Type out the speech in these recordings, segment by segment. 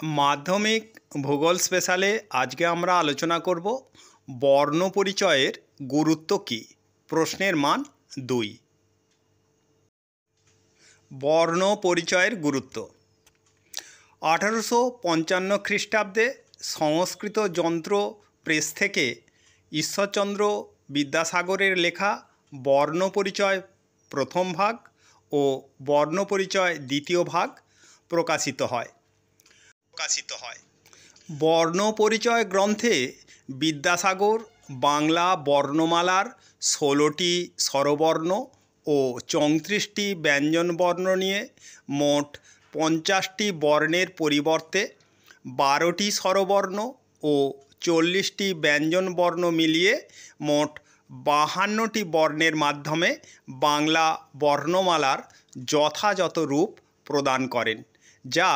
মাধ্যমিক ভূগোল স্পেশালে আজকে আমরা আলোচনা করব বর্ণ পরিচয়ের গুরুত্ব কী। প্রশ্নের মান 2। বর্ণ পরিচয়ের গুরুত্ব। 1855 খ্রিস্টাব্দে সংস্কৃত যন্ত্র প্রেস থেকে ঈশ্বরচন্দ্র বিদ্যাসাগরের লেখা বর্ণ পরিচয় প্রথম ভাগ ও বর্ণ পরিচয় দ্বিতীয় ভাগ প্রকাশিত হয়। বর্ণ পরিচয় গ্রন্থে বিদ্যাসাগর বাংলা বর্ণমালার 16টি স্বরবর্ণ ও 34টি ব্যঞ্জনবর্ণ নিয়ে মোট 50টি বর্ণের পরিবর্তে 12টি স্বরবর্ণ ও 40টি ব্যঞ্জনবর্ণ মিলিয়ে মোট 52টি বর্ণের মাধ্যমে বাংলা বর্ণমালার যথাযথ রূপ প্রদান করেন, যা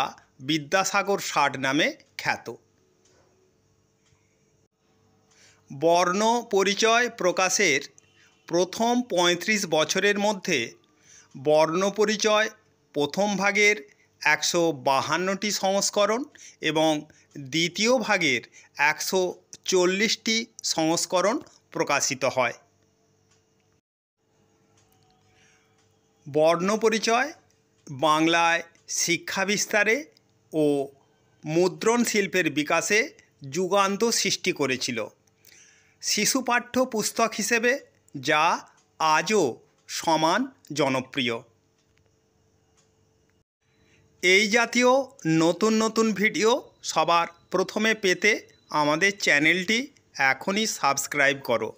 বিদ্যাসাগর ষাট নামে খ্যাত। বর্ণ পরিচয় প্রকাশের প্রথম 35 বছরের মধ্যে বর্ণ পরিচয় প্রথম ভাগের 152টি সংস্করণ এবং দ্বিতীয় ভাগের 140টি সংস্করণ প্রকাশিত হয়। বর্ণ পরিচয় বাংলায় শিক্ষা বিস্তারে ও মুদ্রণ শিল্পের বিকাশে যুগান্ত সৃষ্টি করেছিল। শিশু পাঠ্য পুস্তক হিসেবে যা আজও সমান জনপ্রিয়। এই জাতীয় নতুন নতুন ভিডিও সবার প্রথমে পেতে আমাদের চ্যানেলটি এখনই সাবস্ক্রাইব করো।